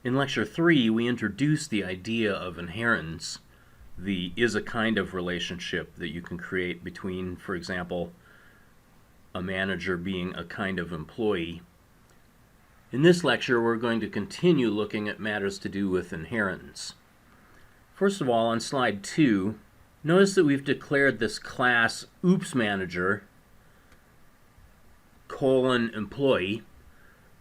In Lecture 3, we introduced the idea of inheritance, the is a kind of relationship that you can create between, for example, a manager being a kind of employee. In this lecture, we're going to continue looking at matters to do with inheritance. First of all, on slide 2, notice that we've declared this class OopsManager : employee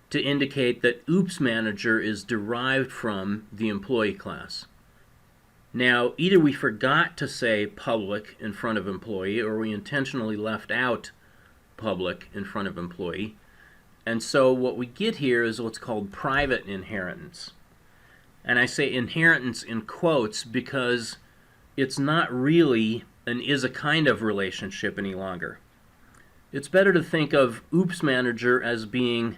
to indicate that OopsManager is derived from the employee class. Now, either we forgot to say public in front of employee, or we intentionally left out public in front of employee. And so what we get here is what's called private inheritance. And I say inheritance in quotes because it's not really an is a kind of relationship any longer. It's better to think of OopsManager as being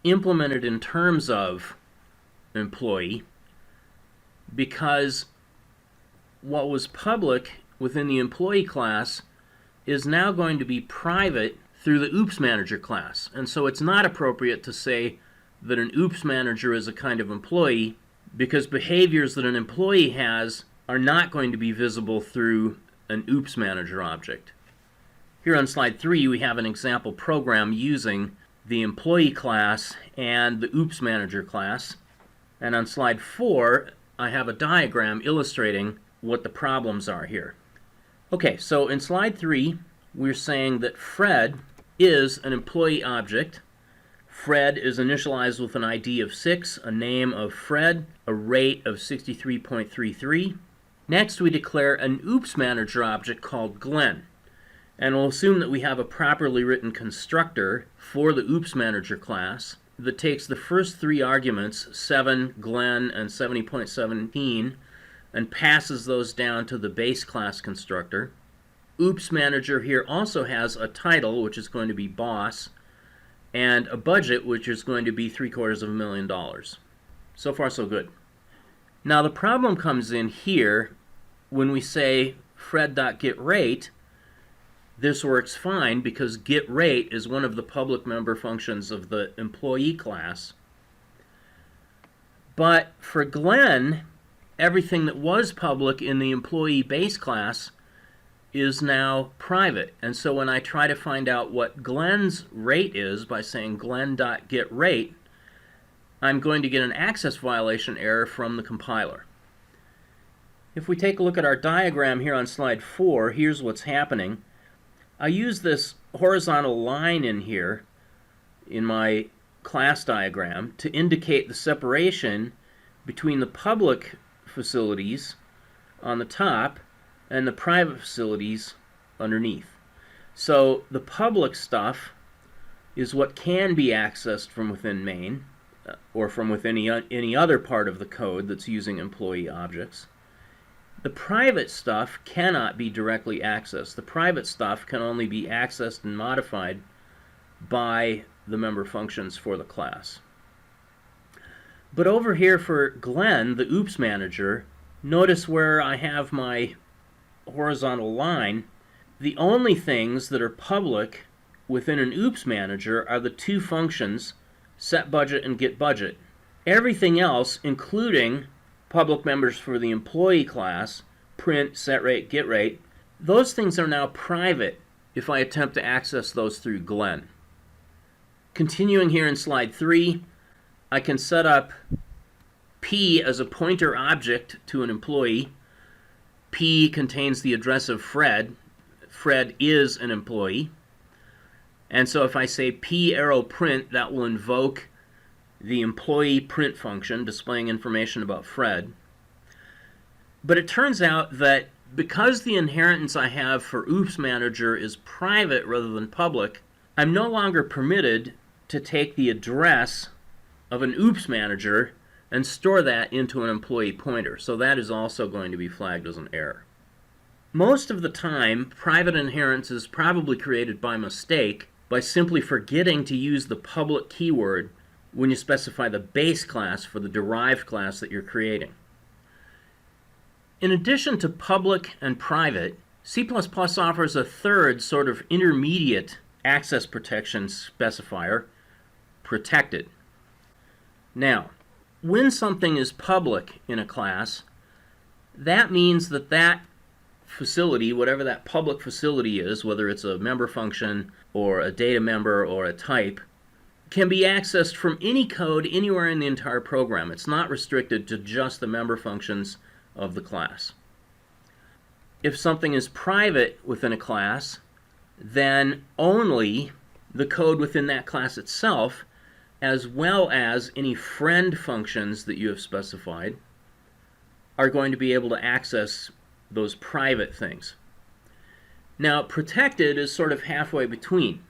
implemented in terms of employee, because what was public within the employee class is now going to be private through the OopsManager class. And so it's not appropriate to say that an OopsManager is a kind of employee, because behaviors that an employee has are not going to be visible through an OopsManager object. Here on slide 3, we have an example program using the employee class and the OopsManager class. And on slide 4, I have a diagram illustrating what the problems are here. Okay, so in slide 3, we're saying that Fred is an employee object. Fred is initialized with an ID of 6, a name of Fred, a rate of 63.33. Next, we declare an OopsManager object called Glenn. And we'll assume that we have a properly written constructor for the OopsManager class that takes the first 3 arguments, 7, Glenn, and 70.17, and passes those down to the base class constructor. OopsManager here also has a title, which is going to be boss, and a budget, which is going to be $750,000. So far, so good. Now, the problem comes in here when we say Fred.getRate. This works fine because getRate is one of the public member functions of the employee class. But for Glenn, everything that was public in the employee base class is now private. And so when I try to find out what Glenn's rate is by saying Glenn.getRate, I'm going to get an access violation error from the compiler. If we take a look at our diagram here on slide 4, here's what's happening. I use this horizontal line in here in my class diagram to indicate the separation between the public facilities on the top and the private facilities underneath. So the public stuff is what can be accessed from within main or from within any other part of the code that's using employee objects. The private stuff cannot be directly accessed. The private stuff can only be accessed and modified by the member functions for the class. But over here for Glenn, the OopsManager, notice where I have my horizontal line. The only things that are public within an OopsManager are the 2 functions, setBudget and getBudget. Everything else, including public members for the employee class, print, setRate, getRate, those things are now private if I attempt to access those through Glenn. Continuing here in slide 3, I can set up P as a pointer object to an employee. P contains the address of Fred. Fred is an employee. And so if I say P arrow print, that will invoke the employee print function displaying information about Fred. But it turns out that because the inheritance I have for OopsManager is private rather than public, I'm no longer permitted to take the address of an OopsManager and store that into an employee pointer. So that is also going to be flagged as an error. Most of the time, private inheritance is probably created by mistake by simply forgetting to use the public keyword when you specify the base class for the derived class that you're creating. In addition to public and private, C++ offers a third sort of intermediate access protection specifier, protected. Now, when something is public in a class, that means that that facility, whatever that public facility is, whether it's a member function or a data member or a type, can be accessed from any code anywhere in the entire program. It's not restricted to just the member functions of the class. If something is private within a class, then only the code within that class itself, as well as any friend functions that you have specified, are going to be able to access those private things. Now, protected is sort of halfway between.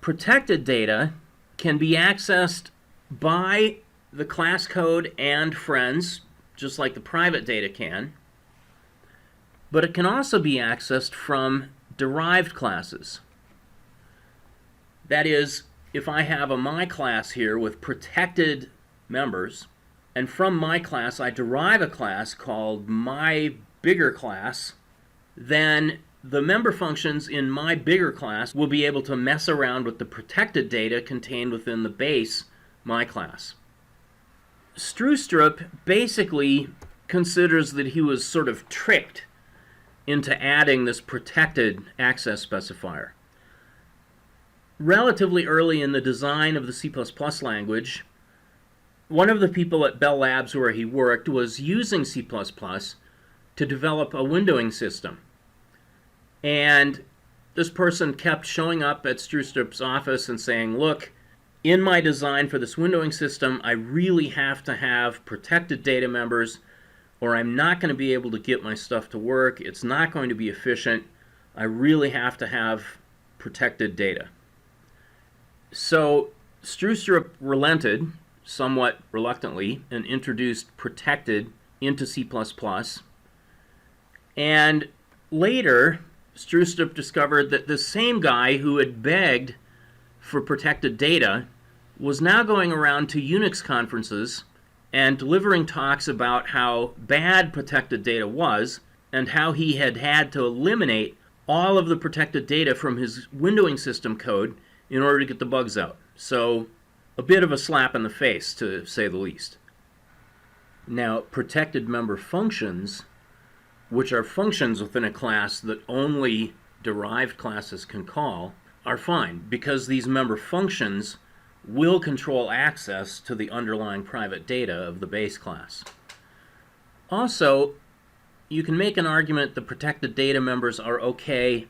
Protected data can be accessed by the class code and friends, just like the private data can, but it can also be accessed from derived classes. That is, if I have a my class here with protected members, and from my class I derive a class called my bigger class, then the member functions in my bigger class will be able to mess around with the protected data contained within the base my class. Strustrup basically considers that he was sort of tricked into adding this protected access specifier. Relatively early in the design of the C++ language, one of the people at Bell Labs where he worked was using C++ to develop a windowing system. And this person kept showing up at Strustrup's office and saying, look, in my design for this windowing system, I really have to have protected data members, or I'm not going to be able to get my stuff to work. It's not going to be efficient. I really have to have protected data. So Strustrup relented, somewhat reluctantly, and introduced protected into C++. And later, Strustrup discovered that the same guy who had begged for protected data was now going around to Unix conferences and delivering talks about how bad protected data was and how he had had to eliminate all of the protected data from his windowing system code in order to get the bugs out. So, a bit of a slap in the face, to say the least. Now, protected member functions, which are functions within a class that only derived classes can call, are fine, because these member functions will control access to the underlying private data of the base class. Also, you can make an argument that protected data members are okay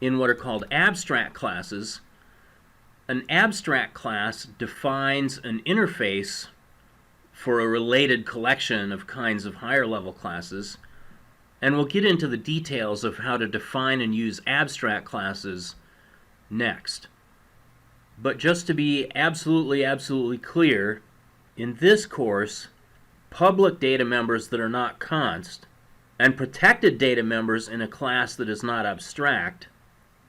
in what are called abstract classes. An abstract class defines an interface for a related collection of kinds of higher level classes, and we'll get into the details of how to define and use abstract classes next. But just to be absolutely clear, in this course, public data members that are not const and protected data members in a class that is not abstract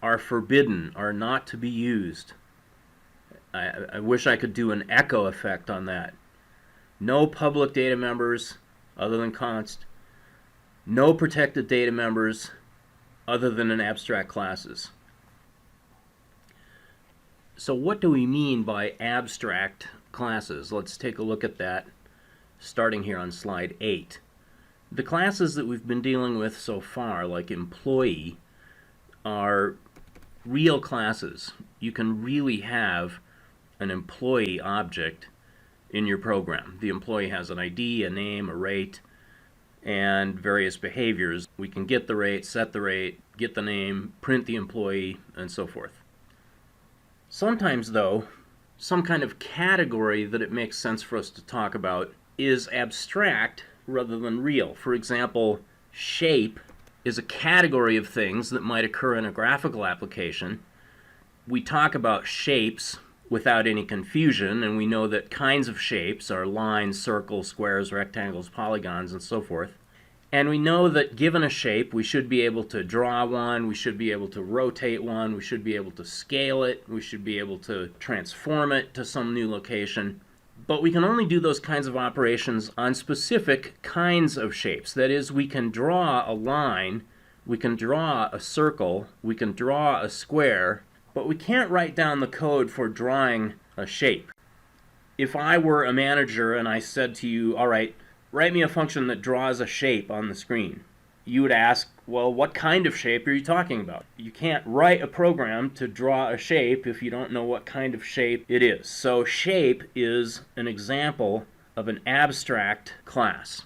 are forbidden, are not to be used. I wish I could do an echo effect on that. No public data members other than const. No protected data members other than in abstract classes. So what do we mean by abstract classes? Let's take a look at that, starting here on slide 8. The classes that we've been dealing with so far, like employee, are real classes. You can really have an employee object in your program. The employee has an ID, a name, a rate, and various behaviors. We can get the rate, set the rate, get the name, print the employee, and so forth. Sometimes, though, some kind of category that it makes sense for us to talk about is abstract rather than real. For example, shape is a category of things that might occur in a graphical application. We talk about shapes without any confusion, and we know that kinds of shapes are lines, circles, squares, rectangles, polygons, and so forth. And we know that given a shape, we should be able to draw one, we should be able to rotate one, we should be able to scale it, we should be able to transform it to some new location. But we can only do those kinds of operations on specific kinds of shapes. That is, we can draw a line, we can draw a circle, we can draw a square, but we can't write down the code for drawing a shape. if I were a manager and I said to you, all right, write me a function that draws a shape on the screen, you would ask, well, what kind of shape are you talking about? You can't write a program to draw a shape if you don't know what kind of shape it is. So shape is an example of an abstract class.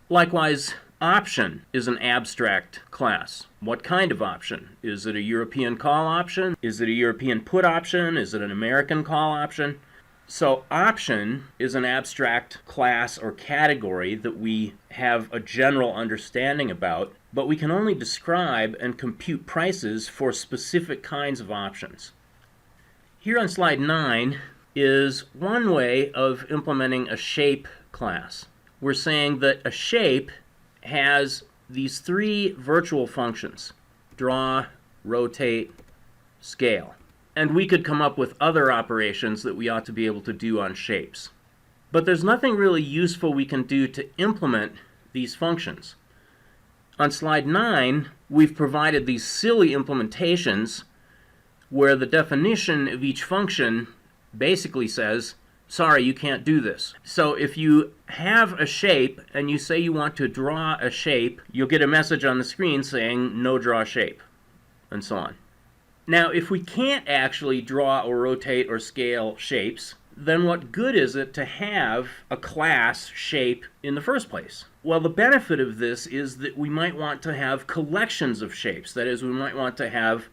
Likewise, option is an abstract class. What kind of option? Is it a European call option? Is it a European put option? Is it an American call option? So option is an abstract class or category that we have a general understanding about, but we can only describe and compute prices for specific kinds of options. Here on slide 9 is one way of implementing a shape class. We're saying that a shape has these three virtual functions: draw, rotate, scale. And we could come up with other operations that we ought to be able to do on shapes. But there's nothing really useful we can do to implement these functions. On slide 9, we've provided these silly implementations where the definition of each function basically says, sorry, you can't do this. So if you have a shape and you say you want to draw a shape, you'll get a message on the screen saying, no draw shape, and so on. Now, if we can't actually draw or rotate or scale shapes, then what good is it to have a class shape in the first place? Well, the benefit of this is that we might want to have collections of shapes. That is, we might want to have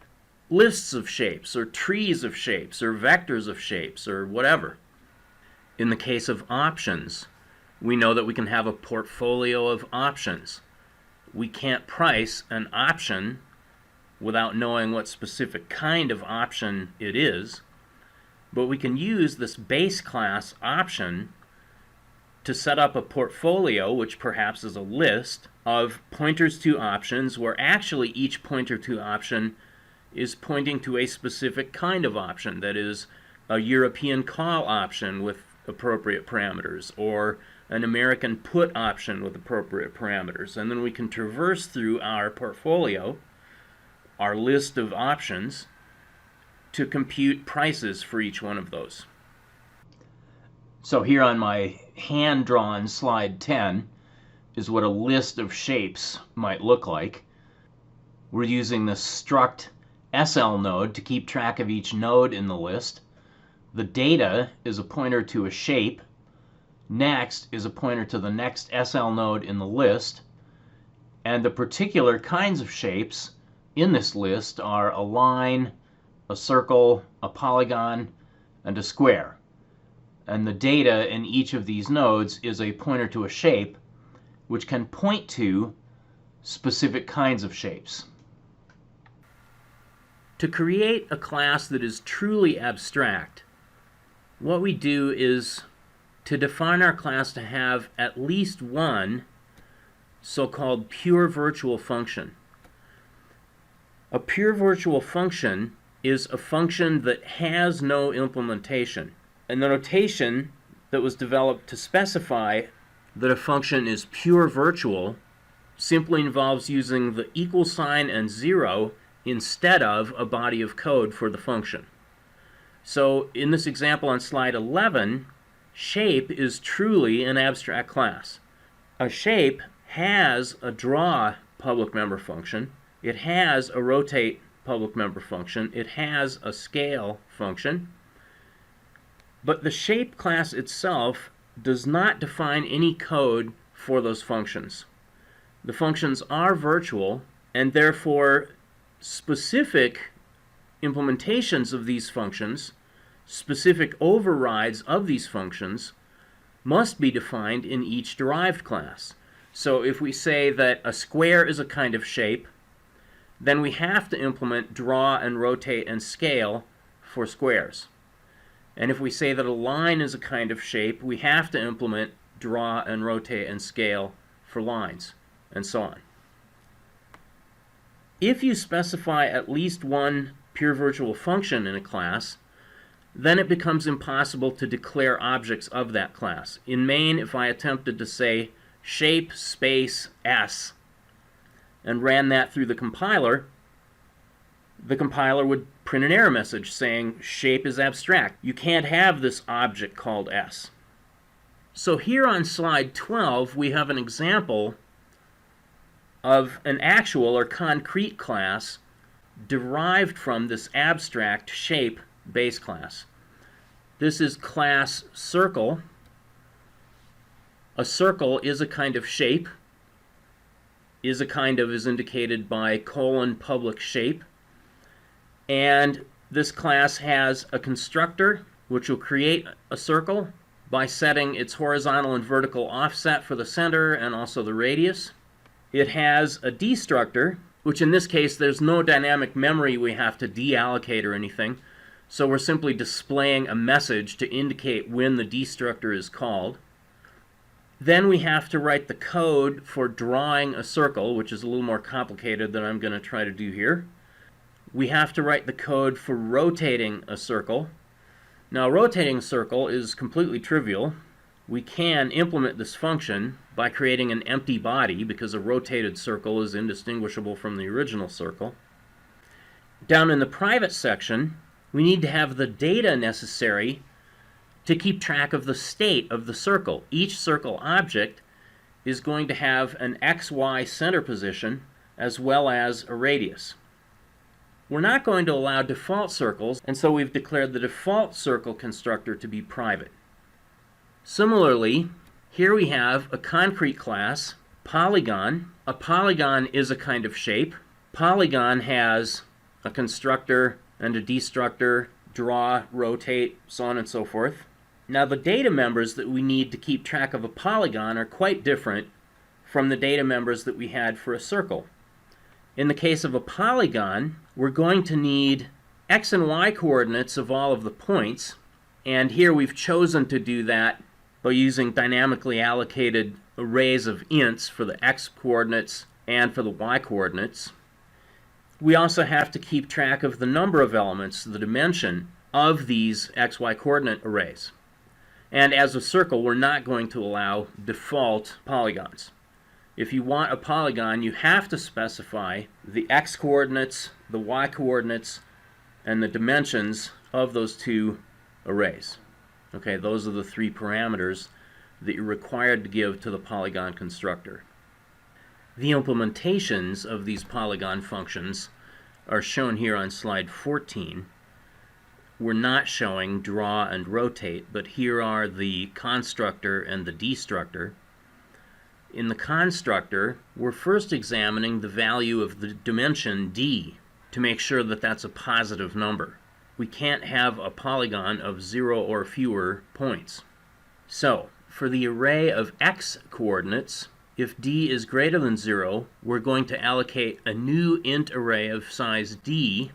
lists of shapes, or trees of shapes, or vectors of shapes, or whatever. In the case of options, we know that we can have a portfolio of options. We can't price an option without knowing what specific kind of option it is, but we can use this base class option to set up a portfolio, which perhaps is a list, of pointers to options, where actually each pointer to option is pointing to a specific kind of option, that is, a European call option with appropriate parameters, or an American put option with appropriate parameters. And then we can traverse through our portfolio, our list of options, to compute prices for each one of those. So here on my hand-drawn slide 10 is what a list of shapes might look like. We're using the struct SL node to keep track of each node in the list. The data is a pointer to a shape. Next is a pointer to the next SL node in the list. And the particular kinds of shapes in this list are a line, a circle, a polygon, and a square. And the data in each of these nodes is a pointer to a shape, which can point to specific kinds of shapes. To create a class that is truly abstract, what we do is to define our class to have at least one so-called pure virtual function. A pure virtual function is a function that has no implementation. And the notation that was developed to specify that a function is pure virtual simply involves using the equal sign and 0 instead of a body of code for the function. So in this example on slide 11, shape is truly an abstract class. A shape has a draw public member function. It has a rotate public member function. It has a scale function. But the shape class itself does not define any code for those functions. The functions are virtual, and therefore specific implementations of these functions, specific overrides of these functions, must be defined in each derived class. So if we say that a square is a kind of shape, then we have to implement draw and rotate and scale for squares. And if we say that a line is a kind of shape, we have to implement draw and rotate and scale for lines, and so on. If you specify at least one pure virtual function in a class, then it becomes impossible to declare objects of that class. In main, if I attempted to say shape space s and ran that through the compiler, the compiler would print an error message saying shape is abstract. You can't have this object called S. So here on slide 12, we have an example of an actual or concrete class derived from this abstract shape base class. This is class circle. A circle is a kind of shape. Is a kind of is indicated by :public shape. And this class has a constructor which will create a circle by setting its horizontal and vertical offset for the center and also the radius. It has a destructor, which in this case there's no dynamic memory we have to deallocate or anything. So we're simply displaying a message to indicate when the destructor is called. Then we have to write the code for drawing a circle, which is a little more complicated than I'm going to try to do here. We have to write the code for rotating a circle. Now, rotating a circle is completely trivial. We can implement this function by creating an empty body because a rotated circle is indistinguishable from the original circle. Down in the private section, we need to have the data necessary to keep track of the state of the circle. Each circle object is going to have an XY center position as well as a radius. We're not going to allow default circles, and so we've declared the default circle constructor to be private. Similarly, here we have a concrete class, Polygon. A polygon is a kind of shape. Polygon has a constructor and a destructor, draw, rotate, so on and so forth. Now, the data members that we need to keep track of a polygon are quite different from the data members that we had for a circle. In the case of a polygon, we're going to need x and y coordinates of all of the points, and here we've chosen to do that by using dynamically allocated arrays of ints for the x coordinates and for the y coordinates. We also have to keep track of the number of elements, the dimension of these xy coordinate arrays. And as a circle, we're not going to allow default polygons. If you want a polygon, you have to specify the x coordinates, the y coordinates, and the dimensions of those two arrays. Okay, those are the three parameters that you're required to give to the polygon constructor. The implementations of these polygon functions are shown here on slide 14. We're not showing draw and rotate, but here are the constructor and the destructor. In the constructor, we're first examining the value of the dimension d to make sure that that's a positive number. We can't have a polygon of 0 or fewer points. So, for the array of x coordinates, if d is greater than 0, we're going to allocate a new int array of size d.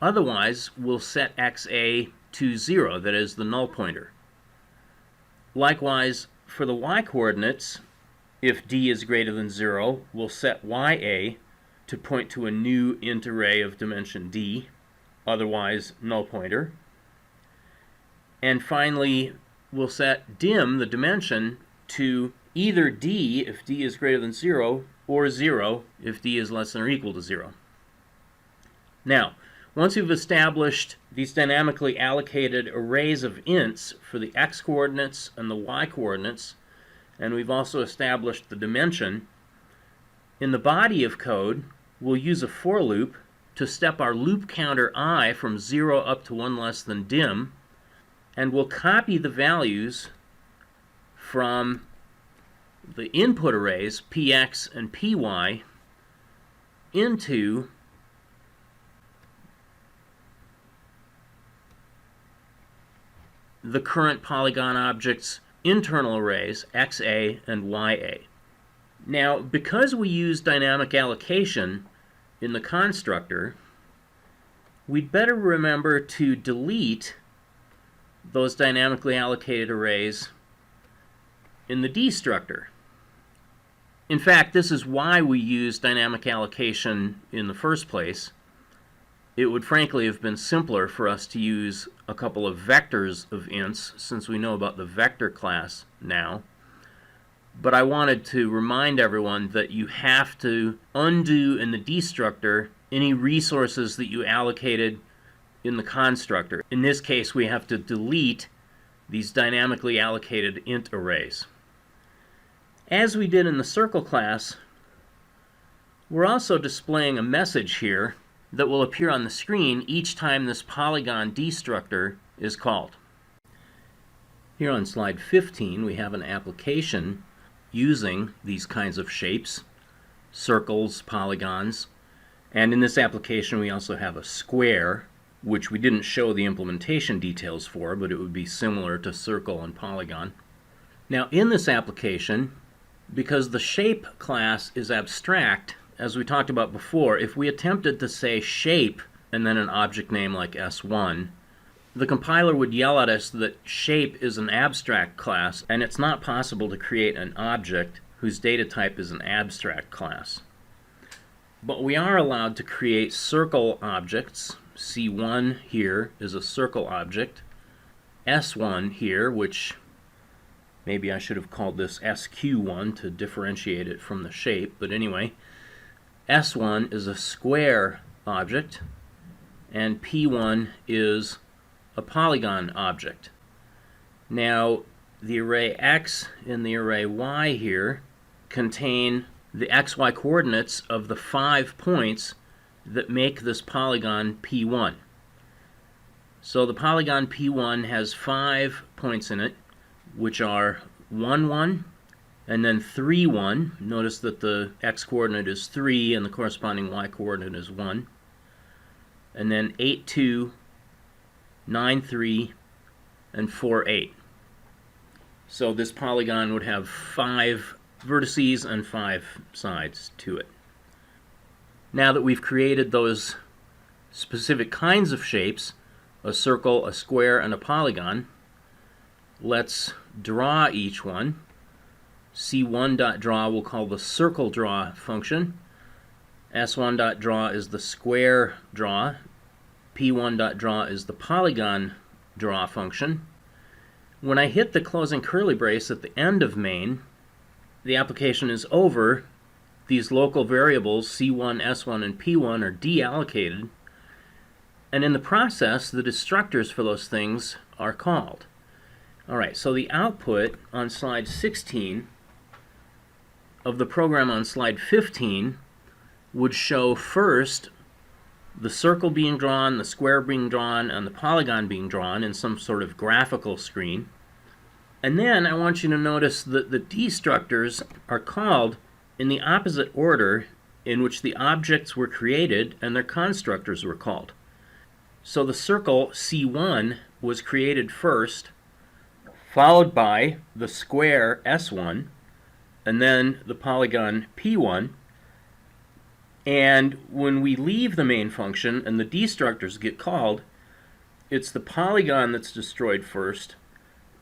Otherwise, we'll set xa to 0, that is the null pointer. Likewise, for the y coordinates, if d is greater than 0, we'll set ya to point to a new int array of dimension d, otherwise null pointer. And finally, we'll set dim, the dimension, to either d if d is greater than 0, or 0 if d is less than or equal to 0. Now, once we've established these dynamically allocated arrays of ints for the x coordinates and the y coordinates, and we've also established the dimension, in the body of code, we'll use a for loop to step our loop counter I from 0 up to 1 less than dim, and we'll copy the values from the input arrays, px and py, into the current polygon object's internal arrays, xa and ya. Now, because we use dynamic allocation in the constructor, we'd better remember to delete those dynamically allocated arrays in the destructor. In fact, this is why we use dynamic allocation in the first place. It would frankly have been simpler for us to use a couple of vectors of ints, since we know about the vector class now. But I wanted to remind everyone that you have to undo in the destructor any resources that you allocated in the constructor. In this case, we have to delete these dynamically allocated int arrays. As we did in the circle class, we're also displaying a message here that will appear on the screen each time this Polygon destructor is called. Here on slide 15, we have an application using these kinds of shapes, circles, polygons, and in this application we also have a square, which we didn't show the implementation details for, but it would be similar to circle and polygon. Now in this application, because the shape class is abstract, as we talked about before, if we attempted to say shape and then an object name like S1, the compiler would yell at us that shape is an abstract class, and it's not possible to create an object whose data type is an abstract class. But we are allowed to create circle objects. C1 here is a circle object. S1 here, which maybe I should have called this SQ1 to differentiate it from the shape, but anyway, S1 is a square object, and P1 is a polygon object. Now, the array X and the array Y here contain the XY coordinates of the 5 points that make this polygon P1. So the polygon P1 has 5 points in it, which are 1, 1, and then 3, 1. Notice that the X coordinate is 3 and the corresponding Y coordinate is 1. And then 8, 2, 9, 3, and 4, 8. So this polygon would have 5 vertices and 5 sides to it. Now that we've created those specific kinds of shapes, a circle, a square, and a polygon, let's draw each one. C1.draw we'll call the circle draw function. S1.draw is the square draw. P1.draw is the polygon draw function. When I hit the closing curly brace at the end of main, the application is over. These local variables C1, S1, and P1 are deallocated, and in the process the destructors for those things are called. Alright, so the output on slide 16 of the program on slide 15 would show first the circle being drawn, the square being drawn, and the polygon being drawn in some sort of graphical screen. And then I want you to notice that the destructors are called in the opposite order in which the objects were created and their constructors were called. So the circle C1 was created first, followed by the square S1, and then the polygon P1. And when we leave the main function and the destructors get called, it's the polygon that's destroyed first,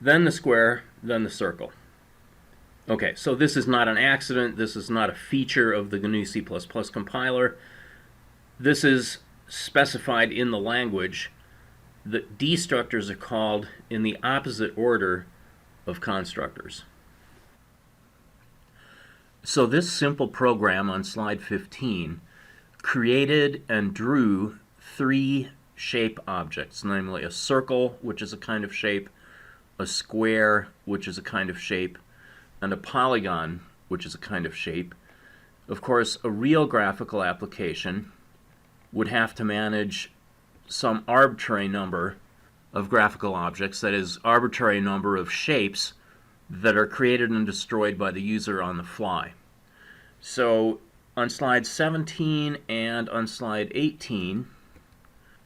then the square, then the circle. Okay, so this is not an accident. This is not a feature of the GNU C++ compiler. This is specified in the language that destructors are called in the opposite order of constructors. So this simple program on slide 15 created and drew 3 shape objects, namely a circle, which is a kind of shape, a square, which is a kind of shape, and a polygon, which is a kind of shape. Of course, a real graphical application would have to manage some arbitrary number of graphical objects, that is, arbitrary number of shapes that are created and destroyed by the user on the fly. So on slide 17 and on slide 18,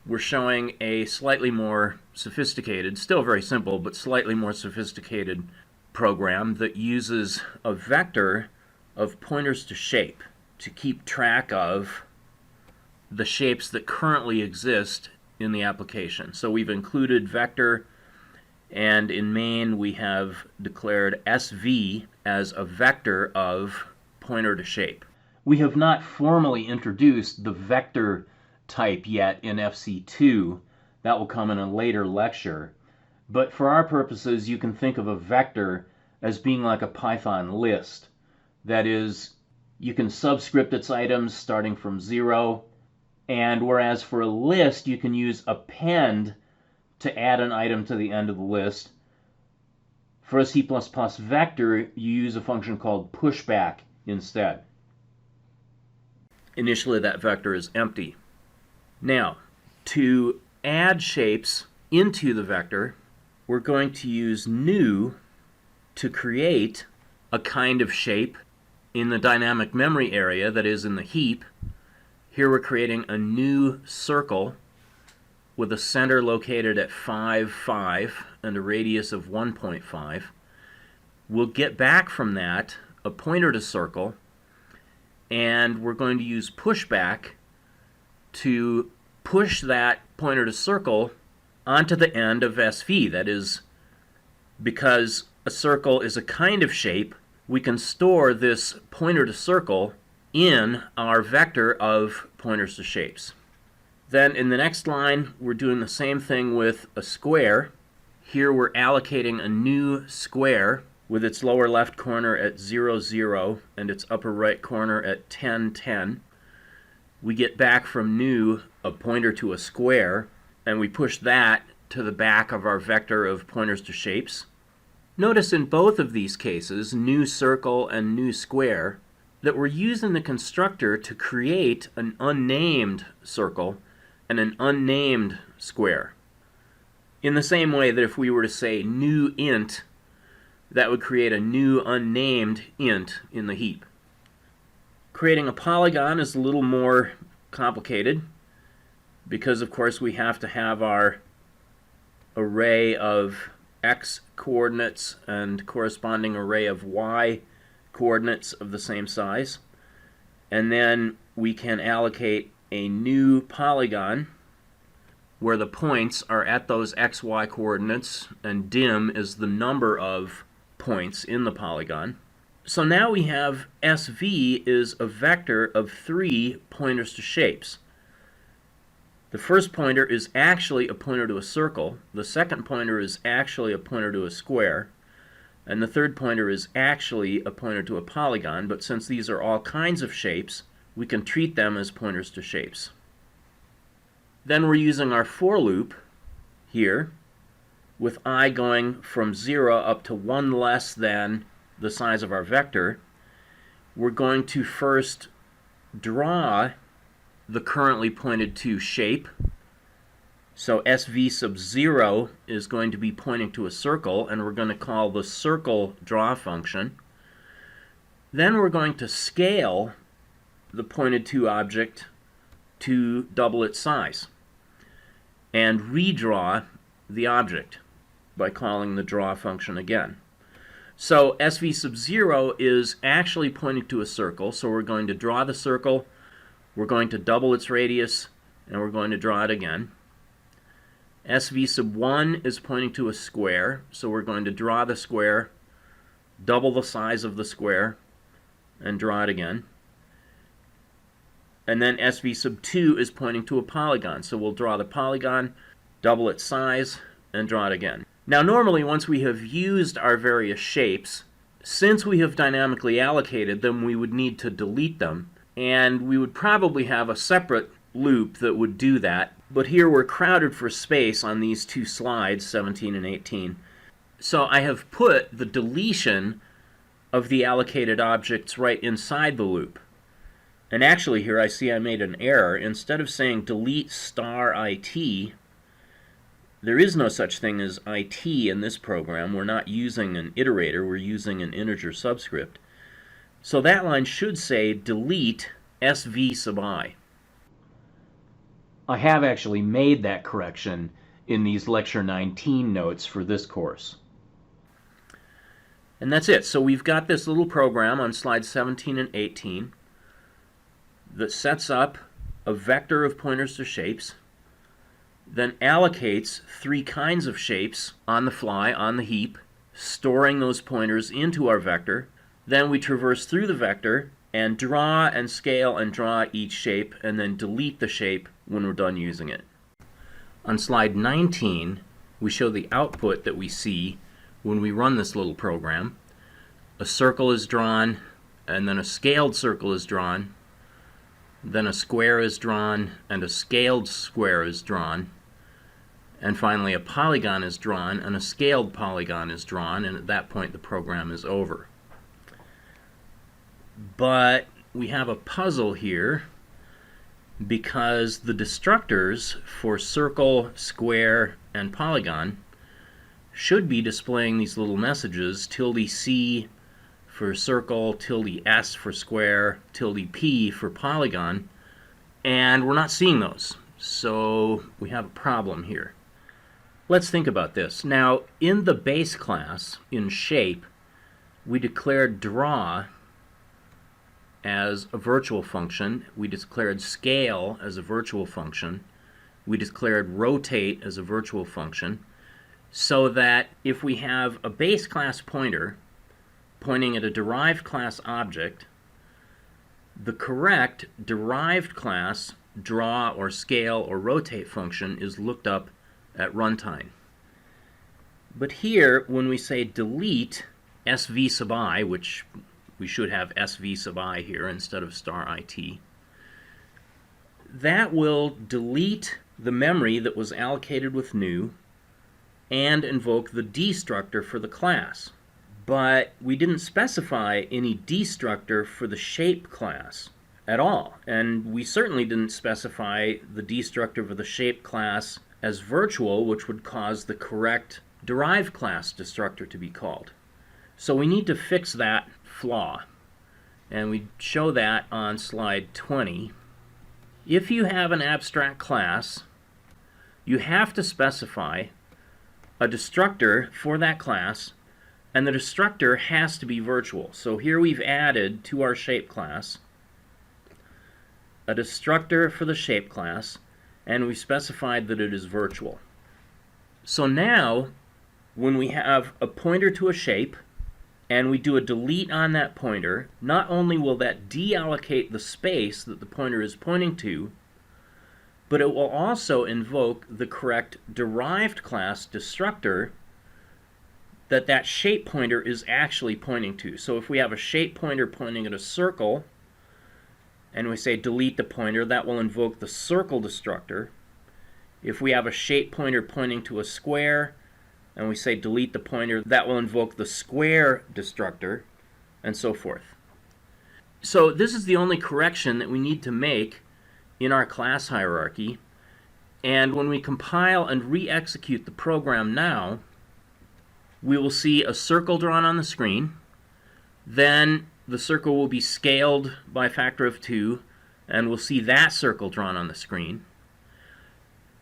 we're showing a slightly more sophisticated, still very simple, but slightly more sophisticated program that uses a vector of pointers to shape to keep track of the shapes that currently exist in the application. So we've included vector, and in main we have declared SV as a vector of pointer to shape. We have not formally introduced the vector type yet in FC2. That will come in a later lecture. But for our purposes, you can think of a vector as being like a Python list. That is, you can subscript its items starting from 0, And whereas for a list, you can use append to add an item to the end of the list, for a C++ vector, you use a function called pushback instead. Initially, that vector is empty. Now, to add shapes into the vector, we're going to use new to create a kind of shape in the dynamic memory area, that is in the heap. Here we're creating a new circle with a center located at 5, 5, and a radius of 1.5. We'll get back from that a pointer to circle, and we're going to use pushback to push that pointer to circle onto the end of SV. That is, because a circle is a kind of shape, we can store this pointer to circle in our vector of pointers to shapes. Then in the next line, we're doing the same thing with a square. Here we're allocating a new square with its lower left corner at 0, 0 and its upper right corner at 10, 10. We get back from new a pointer to a square, and we push that to the back of our vector of pointers to shapes. Notice in both of these cases, new circle and new square, that we're using the constructor to create an unnamed circle and an unnamed square. In the same way that if we were to say new int, that would create a new unnamed int in the heap. Creating a polygon is a little more complicated because, of course, we have to have our array of x coordinates and corresponding array of y coordinates of the same size. And then we can allocate a new polygon where the points are at those xy coordinates, and dim is the number of points in the polygon. So now we have SV is a vector of 3 pointers to shapes. The first pointer is actually a pointer to a circle, the second pointer is actually a pointer to a square, and the third pointer is actually a pointer to a polygon, but since these are all kinds of shapes, we can treat them as pointers to shapes. Then we're using our for loop here, with I going from 0 up to 1 less than the size of our vector. We're going to first draw the currently pointed to shape. So SV sub 0 is going to be pointing to a circle, and we're going to call the circle draw function. Then we're going to scale the pointed to object to double its size and redraw the object by calling the draw function again. So SV sub 0 is actually pointing to a circle, so we're going to draw the circle, we're going to double its radius, and we're going to draw it again. SV sub 1 is pointing to a square, so we're going to draw the square, double the size of the square, and draw it again. And then SV sub 2 is pointing to a polygon, so we'll draw the polygon, double its size, and draw it again. Now normally, once we have used our various shapes, since we have dynamically allocated them, we would need to delete them, and we would probably have a separate loop that would do that. But here we're crowded for space on these two slides, 17 and 18. So I have put the deletion of the allocated objects right inside the loop. And actually here I see I made an error. Instead of saying delete star IT, there is no such thing as IT in this program. We're not using an iterator, we're using an integer subscript. So that line should say delete SV sub I. I have actually made that correction in these Lecture 19 notes for this course. And that's it. So we've got this little program on slides 17 and 18 that sets up a vector of pointers to shapes, then allocates 3 kinds of shapes on the fly, on the heap, storing those pointers into our vector. Then we traverse through the vector and draw and scale and draw each shape, and then delete the shape when we're done using it. On slide 19, we show the output that we see when we run this little program. A circle is drawn, and then a scaled circle is drawn. then a square is drawn, and a scaled square is drawn, and finally a polygon is drawn, and a scaled polygon is drawn, and at that point the program is over. But we have a puzzle here, because the destructors for circle, square, and polygon should be displaying these little messages, tilde-c for circle, tilde-s for square, tilde-p for polygon, and we're not seeing those. So we have a problem here. Let's think about this. Now, in the base class, in shape, we declared draw as a virtual function. We declared scale as a virtual function. We declared rotate as a virtual function, so that if we have a base class pointer pointing at a derived class object, the correct derived class draw or scale or rotate function is looked up at runtime. But here, when we say delete sv sub I, which we should have sv sub I here instead of *it, that will delete the memory that was allocated with new and invoke the destructor for the class. But we didn't specify any destructor for the shape class at all, and we certainly didn't specify the destructor for the shape class as virtual, which would cause the correct derived class destructor to be called. So we need to fix that flaw, and we show that on slide 20. If you have an abstract class, you have to specify a destructor for that class, and the destructor has to be virtual. So here we've added to our shape class a destructor for the shape class, and we specified that it is virtual. So now, when we have a pointer to a shape, and we do a delete on that pointer, not only will that deallocate the space that the pointer is pointing to, but it will also invoke the correct derived class destructor that that shape pointer is actually pointing to. So if we have a shape pointer pointing at a circle, and we say delete the pointer, that will invoke the circle destructor. If we have a shape pointer pointing to a square, and we say delete the pointer, that will invoke the square destructor, and so forth. So this is the only correction that we need to make in our class hierarchy, and when we compile and re-execute the program now, we will see a circle drawn on the screen. Then the circle will be scaled by a factor of 2, and we'll see that circle drawn on the screen.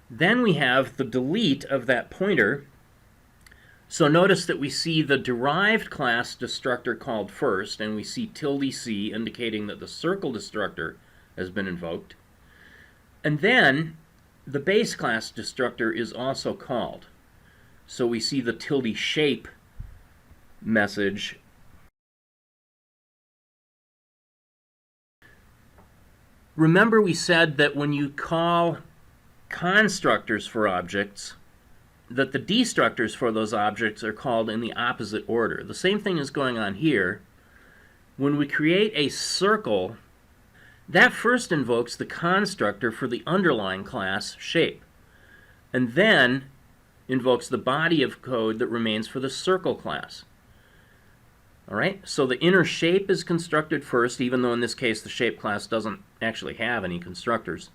Then we have the delete of that pointer. So notice that we see the derived class destructor called first, and we see tilde-c indicating that the circle destructor has been invoked. And then the base class destructor is also called. So we see the tilde shape message. Remember, we said that when you call constructors for objects, that the destructors for those objects are called in the opposite order. The same thing is going on here. When we create a circle, that first invokes the constructor for the underlying class shape, and then invokes the body of code that remains for the circle class. All right, so the inner shape is constructed first, even though in this case the shape class doesn't actually have any constructors.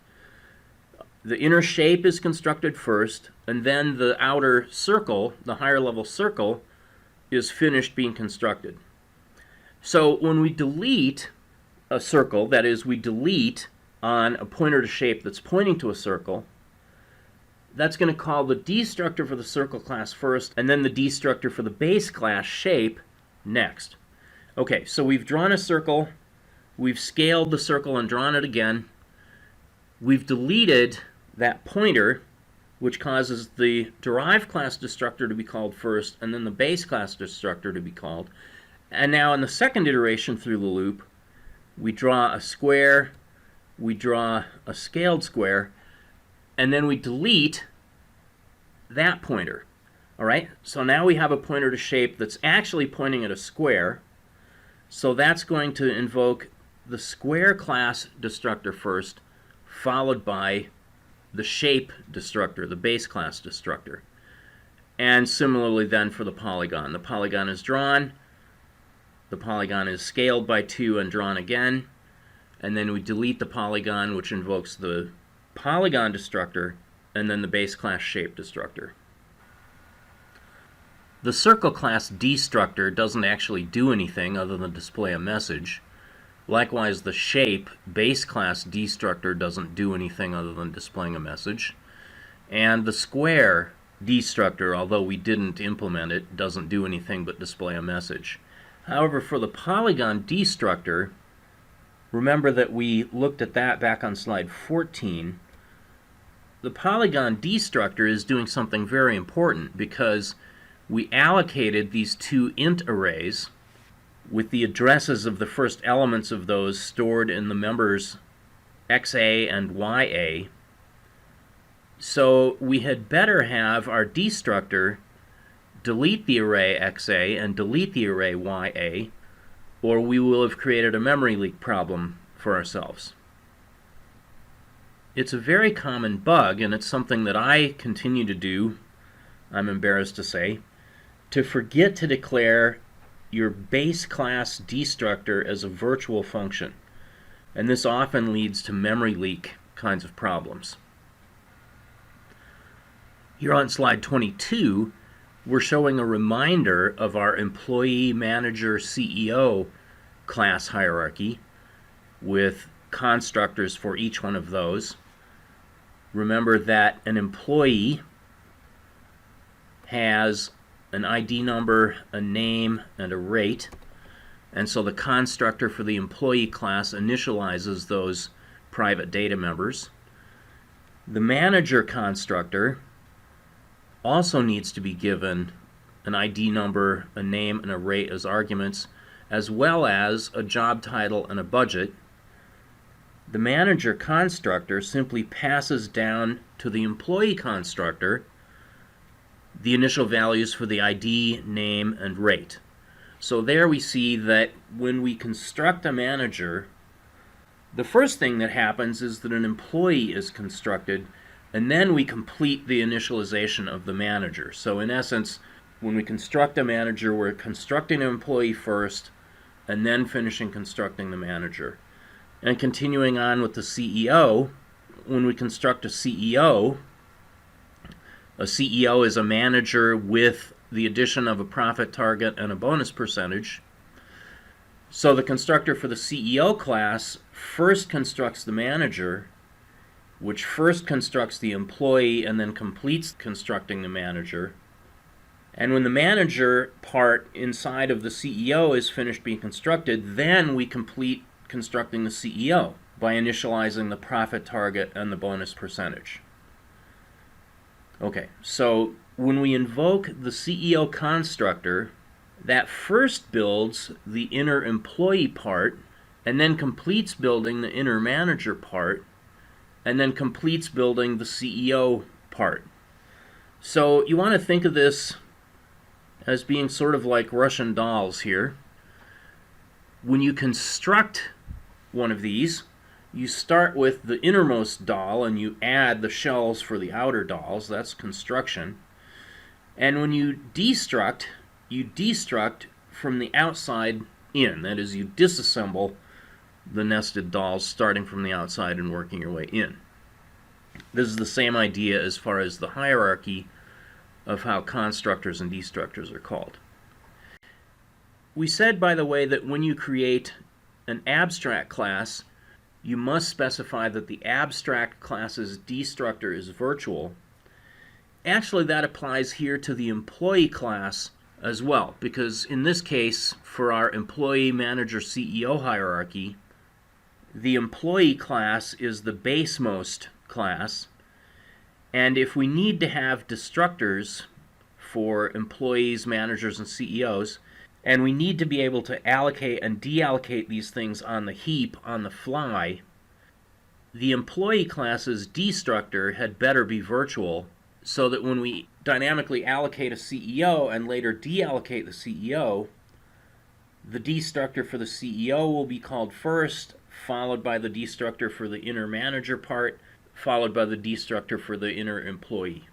The inner shape is constructed first, and then the outer circle, the higher level circle, is finished being constructed. So when we delete a circle, that is, we delete on a pointer to shape that's pointing to a circle, that's going to call the destructor for the circle class first, and then the destructor for the base class shape next. Okay, so we've drawn a circle, we've scaled the circle and drawn it again, we've deleted that pointer, which causes the derived class destructor to be called first, and then the base class destructor to be called. And now in the second iteration through the loop, we draw a square, we draw a scaled square, and then we delete that pointer. All right, so now we have a pointer to shape that's actually pointing at a square, so that's going to invoke the square class destructor first, followed by the shape destructor, the base class destructor. And similarly then for the polygon. The polygon is drawn, the polygon is scaled by 2 and drawn again, and then we delete the polygon, which invokes the polygon destructor, and then the base class shape destructor. The circle class destructor doesn't actually do anything other than display a message. Likewise, the shape base class destructor doesn't do anything other than displaying a message. And the square destructor, although we didn't implement it, doesn't do anything but display a message. However, for the polygon destructor, remember that we looked at that back on slide 14. The polygon destructor is doing something very important because we allocated these two int arrays with the addresses of the first elements of those stored in the members XA and YA. So we had better have our destructor delete the array XA and delete the array YA, or we will have created a memory leak problem for ourselves. It's a very common bug, and it's something that I continue to do, I'm embarrassed to say, to forget to declare your base class destructor as a virtual function. And this often leads to memory leak kinds of problems. Here on slide 22, we're showing a reminder of our employee, manager, CEO class hierarchy with constructors for each one of those. Remember that an employee has an ID number, a name, and a rate, and so the constructor for the employee class initializes those private data members. The manager constructor also needs to be given an ID number, a name, and a rate as arguments, as well as a job title and a budget. The manager constructor simply passes down to the employee constructor the initial values for the ID, name, and rate. So there we see that when we construct a manager, the first thing that happens is that an employee is constructed, and then we complete the initialization of the manager. So in essence, when we construct a manager, we're constructing an employee first, and then finishing constructing the manager. And continuing on with the CEO, when we construct a CEO is a manager with the addition of a profit target and a bonus percentage. So the constructor for the CEO class first constructs the manager, which first constructs the employee and then completes constructing the manager. And when the manager part inside of the CEO is finished being constructed, then we complete constructing the CEO by initializing the profit target and the bonus percentage. Okay, so when we invoke the CEO constructor, that first builds the inner employee part, and then completes building the inner manager part, and then completes building the CEO part. So you want to think of this as being sort of like Russian dolls here. When you construct one of these, you start with the innermost doll and you add the shells for the outer dolls. That's construction. And when you destruct from the outside in. That is, you disassemble the nested dolls starting from the outside and working your way in. This is the same idea as far as the hierarchy of how constructors and destructors are called. We said, by the way, that when you create an abstract class, you must specify that the abstract class's destructor is virtual. Actually, that applies here to the employee class as well, because in this case, for our employee, manager, CEO hierarchy, the employee class is the basemost class, and if we need to have destructors for employees, managers, and CEOs, and we need to be able to allocate and deallocate these things on the heap on the fly, the employee class's destructor had better be virtual, so that when we dynamically allocate a CEO and later deallocate the CEO, the destructor for the CEO will be called first, followed by the destructor for the inner manager part, followed by the destructor for the inner employee.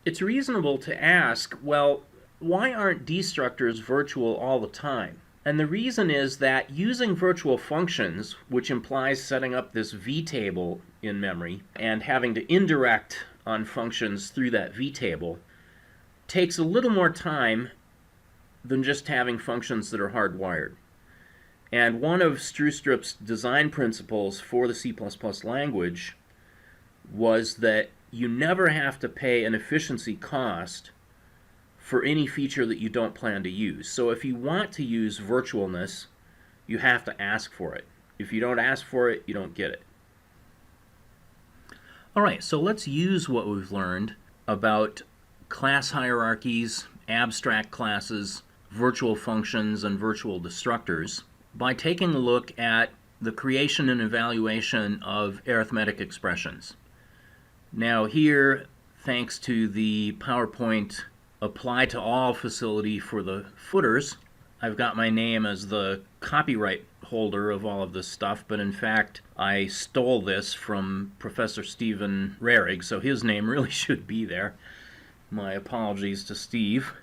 It's reasonable to ask, well, why aren't destructors virtual all the time? And the reason is that using virtual functions, which implies setting up this vtable in memory and having to indirect on functions through that vtable, takes a little more time than just having functions that are hardwired. And one of Stroup's design principles for the C++ language was that you never have to pay an efficiency cost for any feature that you don't plan to use. So if you want to use virtualness, you have to ask for it. If you don't ask for it, you don't get it. All right, so let's use what we've learned about class hierarchies, abstract classes, virtual functions, and virtual destructors by taking a look at the creation and evaluation of arithmetic expressions. Now here, thanks to the PowerPoint Apply to All facility for the footers, I've got my name as the copyright holder of all of this stuff, but in fact I stole this from Professor Stephen Rarig, so his name really should be there. My apologies to Steve.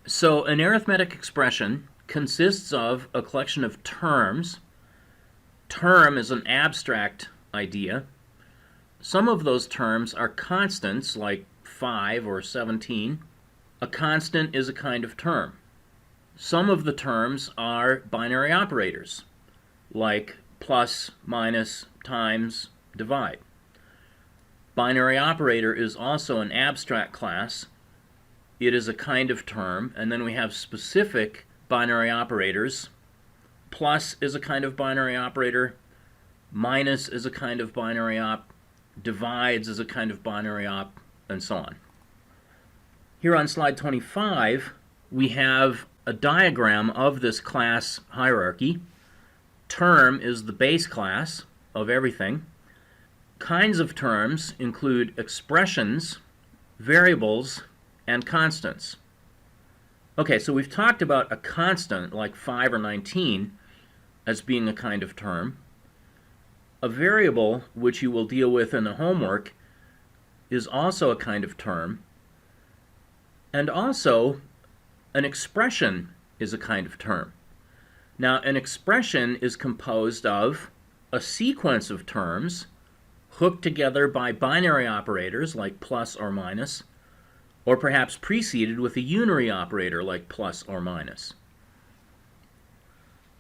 So an arithmetic expression consists of a collection of terms. Term is an abstract idea. Some of those terms are constants, like 5 or 17. A constant is a kind of term. Some of the terms are binary operators, like plus, minus, times, divide. Binary operator is also an abstract class. It is a kind of term, and then we have specific binary operators. Plus is a kind of binary operator. Minus is a kind of binary op. Divides is a kind of binary op, and so on. Here on slide 25, we have a diagram of this class hierarchy. Term is the base class of everything. Kinds of terms include expressions, variables, and constants. Okay, so we've talked about a constant like 5 or 19 as being a kind of term. A variable, which you will deal with in the homework, is also a kind of term. And also, an expression is a kind of term. Now, an expression is composed of a sequence of terms hooked together by binary operators like plus or minus, or perhaps preceded with a unary operator like plus or minus.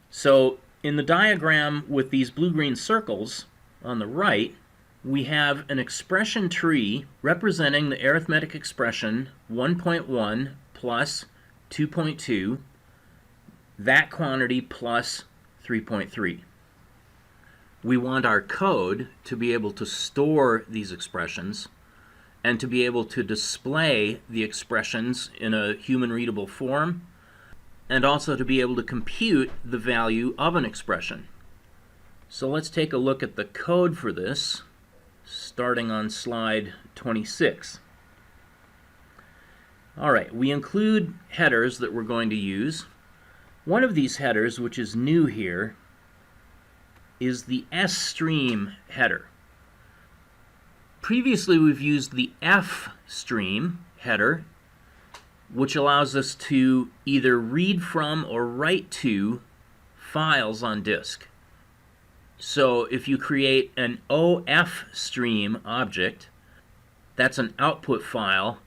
So, in the diagram with these blue-green circles on the right, we have an expression tree representing the arithmetic expression 1.1 plus 2.2, that quantity plus 3.3. We want our code to be able to store these expressions and to be able to display the expressions in a human-readable form, and also to be able to compute the value of an expression. So let's take a look at the code for this, starting on slide 26. All right, we include headers that we're going to use. One of these headers, which is new here, is the S-stream header. Previously, we've used the F-stream header, which allows us to either read from or write to files on disk. So if you create an OF stream object, that's an output file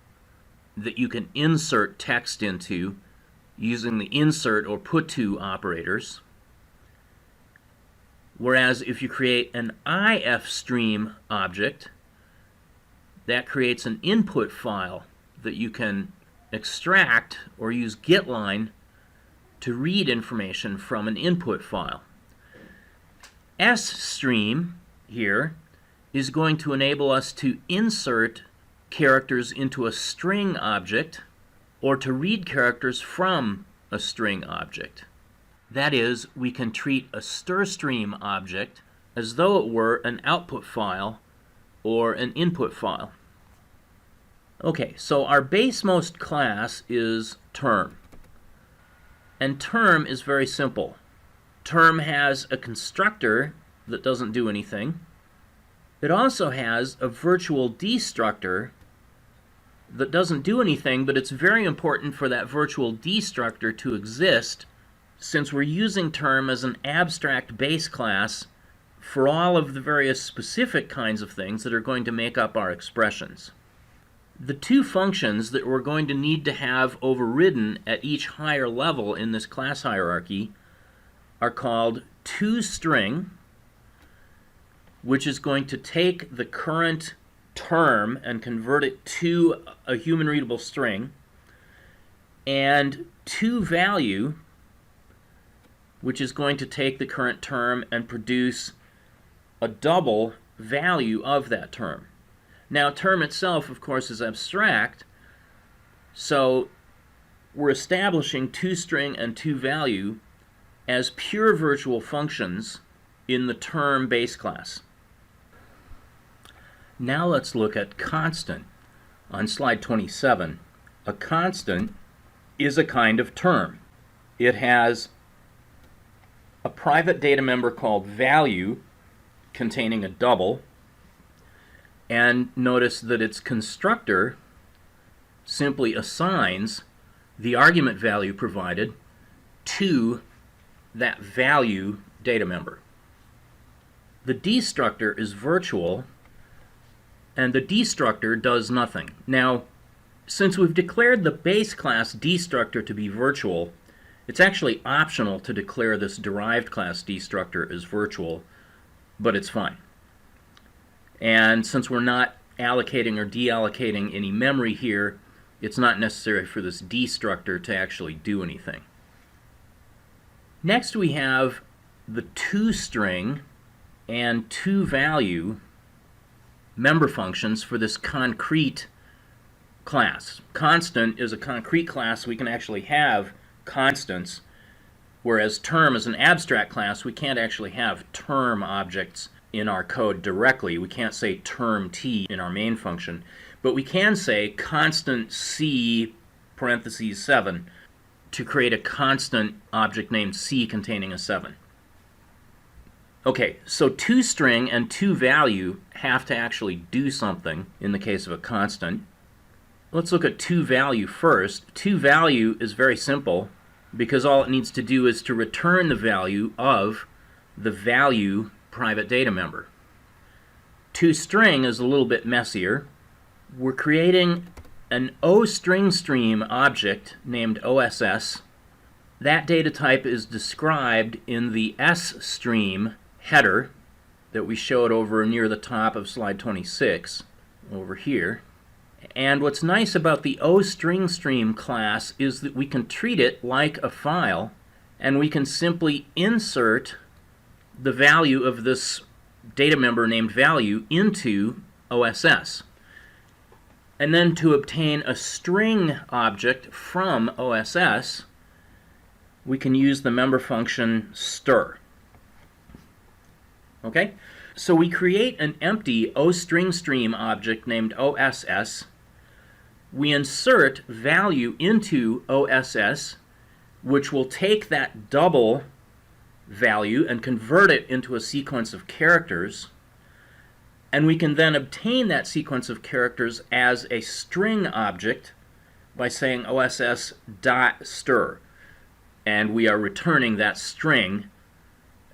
that you can insert text into using the insert or put to operators. Whereas if you create an IF stream object, that creates an input file that you can extract or use getLine to read information from an input file. S-stream here is going to enable us to insert characters into a string object or to read characters from a string object. That is, we can treat a stirstream object as though it were an output file or an input file. Okay, so our basemost class is term. And term is very simple. Term has a constructor that doesn't do anything. It also has a virtual destructor that doesn't do anything, but it's very important for that virtual destructor to exist, since we're using term as an abstract base class for all of the various specific kinds of things that are going to make up our expressions. The two functions that we're going to need to have overridden at each higher level in this class hierarchy are called toString, which is going to take the current term and convert it to a human readable string, and toValue, which is going to take the current term and produce a double value of that term. Now, term itself, of course, is abstract, so we're establishing toString and toValue as pure virtual functions in the term base class. Now let's look at constant. On slide 27, a constant is a kind of term. It has a private data member called value containing a double, and notice that its constructor simply assigns the argument value provided to that value data member. The destructor is virtual, and the destructor does nothing. Now, since we've declared the base class destructor to be virtual, it's actually optional to declare this derived class destructor as virtual, but it's fine. And since we're not allocating or deallocating any memory here, it's not necessary for this destructor to actually do anything. Next we have the toString and toValue member functions for this concrete class. Constant is a concrete class. We can actually have constants, whereas term is an abstract class. We can't actually have term objects in our code directly. We can't say term t in our main function, but we can say constant c parentheses 7 to create a constant object named c containing a 7. Okay, so toString and toValue have to actually do something in the case of a constant. Let's look at toValue first. toValue is very simple because all it needs to do is to return the value of the value private data member. ToString is a little bit messier. We're creating an OStringStream object named OSS. That data type is described in the sStream header that we showed over near the top of slide 26 over here. And what's nice about the OStringStream class is that we can treat it like a file, and we can simply insert the value of this data member named value into OSS. And then to obtain a string object from OSS, we can use the member function stir. Okay? So we create an empty OStringStream object named OSS. We insert value into OSS, which will take that double value and convert it into a sequence of characters. And we can then obtain that sequence of characters as a string object by saying OSS.stir. And we are returning that string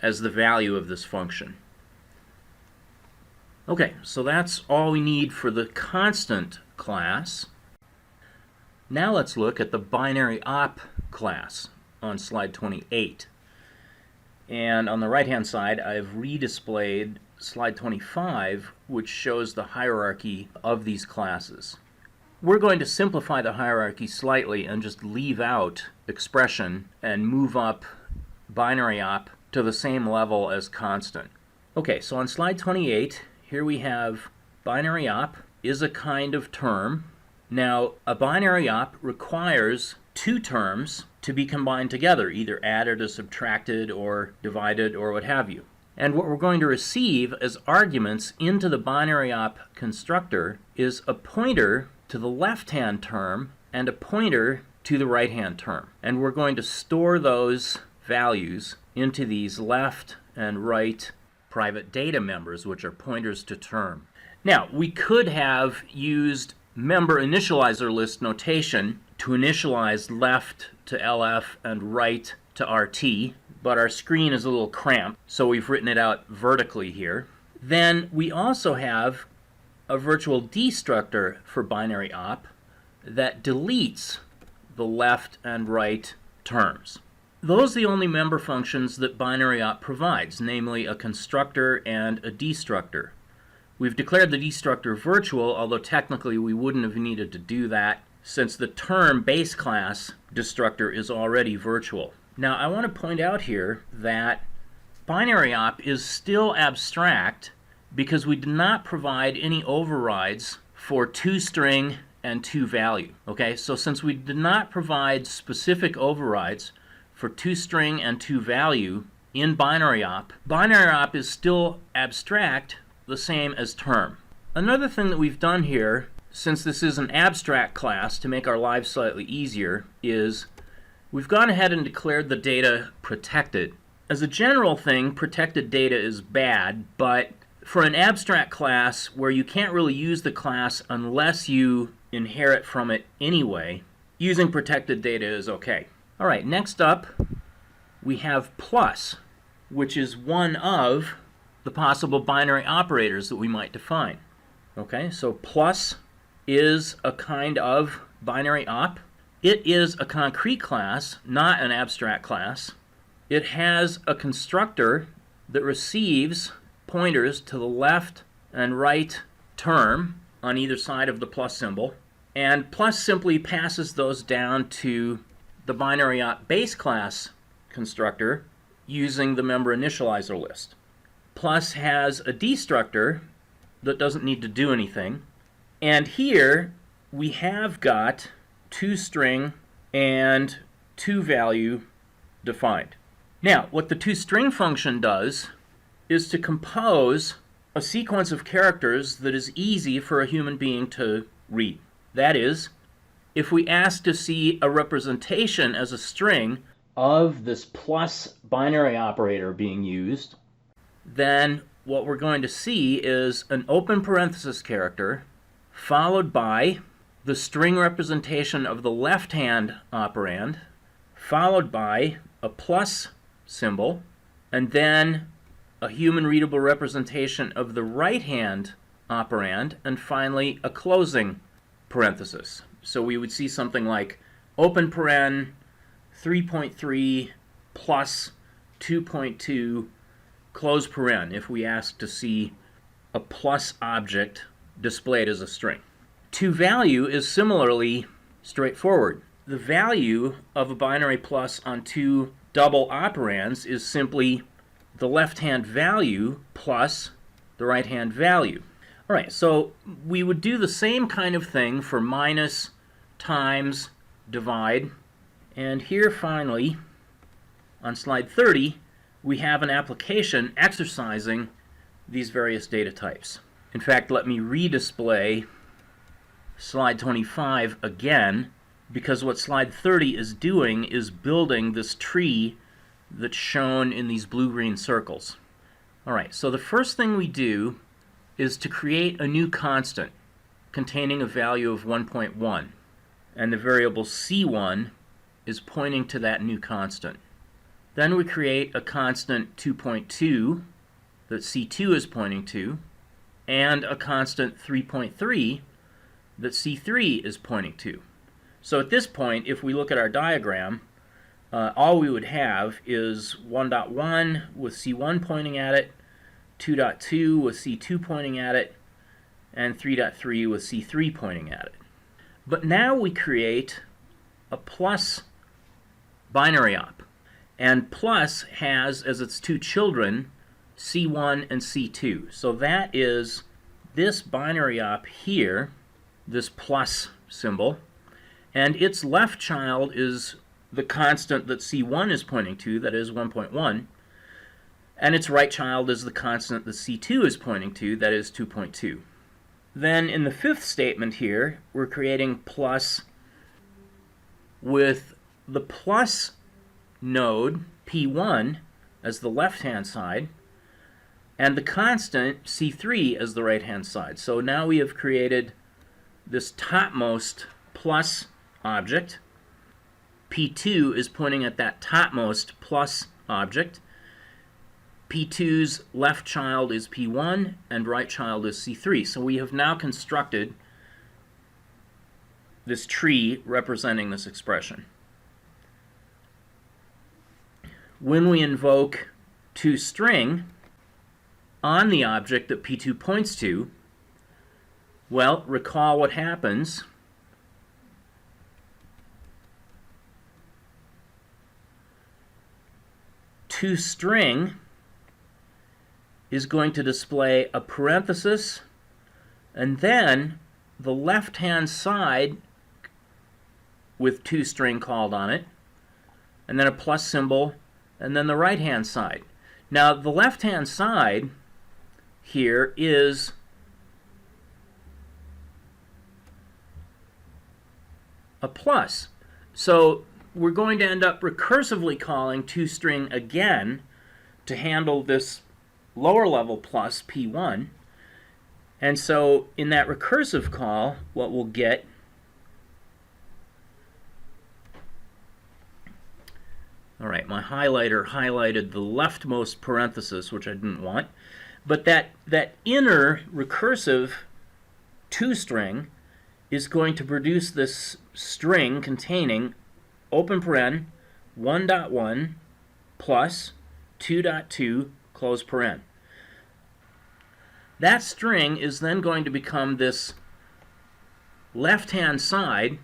as the value of this function. Okay, so that's all we need for the constant class. Now let's look at the BinaryOp class on slide 28. And on the right-hand side, I've redisplayed slide 25, which shows the hierarchy of these classes. We're going to simplify the hierarchy slightly and just leave out expression and move up BinaryOp to the same level as constant. Okay, so on slide 28, here we have BinaryOp is a kind of term. Now, a BinaryOp requires two terms to be combined together, either added or subtracted or divided or what have you. And what we're going to receive as arguments into the BinaryOp constructor is a pointer to the left-hand term and a pointer to the right-hand term. And we're going to store those values into these left and right private data members, which are pointers to term. Now, we could have used member initializer list notation to initialize left to LF and right to RT, but our screen is a little cramped, so we've written it out vertically here. Then we also have a virtual destructor for BinaryOp that deletes the left and right terms. Those are the only member functions that BinaryOp provides, namely a constructor and a destructor. We've declared the destructor virtual, although technically we wouldn't have needed to do that since the term base class destructor is already virtual. Now, I want to point out here that BinaryOp is still abstract because we did not provide any overrides for toString and toValue. Okay, so since we did not provide specific overrides for toString and toValue in BinaryOp, BinaryOp is still abstract, the same as term. Another thing that we've done here, since this is an abstract class to make our lives slightly easier, is we've gone ahead and declared the data protected. As a general thing, protected data is bad, but for an abstract class where you can't really use the class unless you inherit from it anyway, using protected data is okay. All right, next up we have plus, which is one of the possible binary operators that we might define. Okay, so plus is a kind of binary op. It is a concrete class, not an abstract class. It has a constructor that receives pointers to the left and right term on either side of the plus symbol, and plus simply passes those down to the BinaryOp base class constructor using the member initializer list. Plus has a destructor that doesn't need to do anything, and here we have got toString and toValue defined. Now, what the toString function does is to compose a sequence of characters that is easy for a human being to read. That is, if we ask to see a representation as a string of this plus binary operator being used, then what we're going to see is an open parenthesis character followed by the string representation of the left-hand operand, followed by a plus symbol, and then a human-readable representation of the right-hand operand, and finally a closing parenthesis. So we would see something like open paren 3.3 plus 2.2 close paren if we ask to see a plus object displayed as a string. toValue is similarly straightforward. The value of a binary plus on two double operands is simply the left-hand value plus the right-hand value. All right, so we would do the same kind of thing for minus, times, divide, and here finally, on slide 30, we have an application exercising these various data types. In fact, let me redisplay slide 25 again, because what slide 30 is doing is building this tree that's shown in these blue-green circles. All right, so the first thing we do is to create a new constant containing a value of 1.1, and the variable c1 is pointing to that new constant. Then we create a constant 2.2 that c2 is pointing to, and a constant 3.3 that c3 is pointing to. So at this point, if we look at our diagram, all we would have is 1.1 with c1 pointing at it, 2.2 with c2 pointing at it, and 3.3 with c3 pointing at it. But now we create a plus binary op, and plus has as its two children c1 and c2. So that is this binary op here, this plus symbol, and its left child is the constant that c1 is pointing to, that is 1.1, and its right child is the constant that c2 is pointing to, that is 2.2. Then in the fifth statement here, we're creating plus with the plus node, P1, as the left-hand side, and the constant C3 as the right-hand side. So now we have created this topmost plus object. P2 is pointing at that topmost plus object. P2's left child is P1 and right child is C3. So we have now constructed this tree representing this expression. When we invoke toString on the object that P2 points to, well, recall what happens. toString is going to display a parenthesis and then the left-hand side with toString called on it, and then a plus symbol, and then the right-hand side. Now, the left-hand side here is a plus. So we're going to end up recursively calling toString again to handle this lower level plus P1. And so in that recursive call, what we'll get all right, my highlighter highlighted the leftmost parenthesis, which I didn't want. But that inner recursive toString is going to produce this string containing open paren 1.1 plus 2.2 close paren. That string is then going to become this left-hand side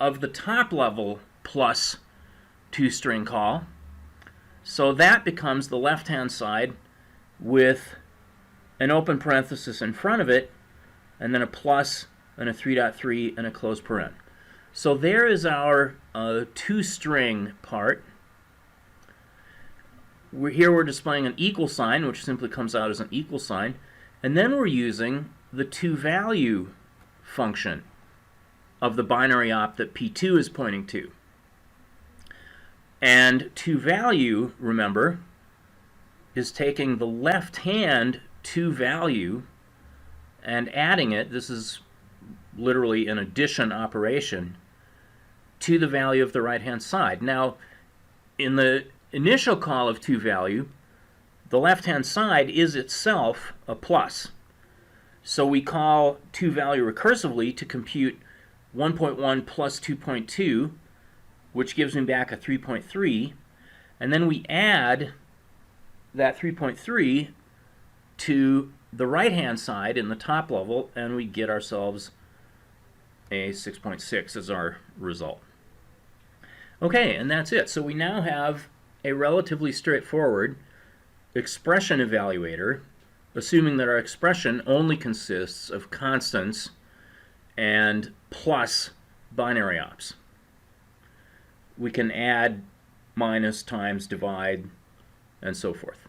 of the top level plus toString call. So that becomes the left-hand side with an open parenthesis in front of it, and then a plus and a 3.3 and a close paren. So there is our toString part. Here we're displaying an equal sign, which simply comes out as an equal sign, and then we're using the toValue function of the binary op that P2 is pointing to. And toValue, remember, is taking the left-hand toValue and adding it, this is literally an addition operation, to the value of the right-hand side. Now, in the initial call of toValue, the left-hand side is itself a plus. So we call toValue recursively to compute 1.1 plus 2.2, which gives me back a 3.3, and then we add that 3.3 to the right-hand side in the top level, and we get ourselves a 6.6 as our result. Okay, and that's it. So we now have a relatively straightforward expression evaluator, assuming that our expression only consists of constants and plus binary ops. We can add, minus, times, divide, and so forth.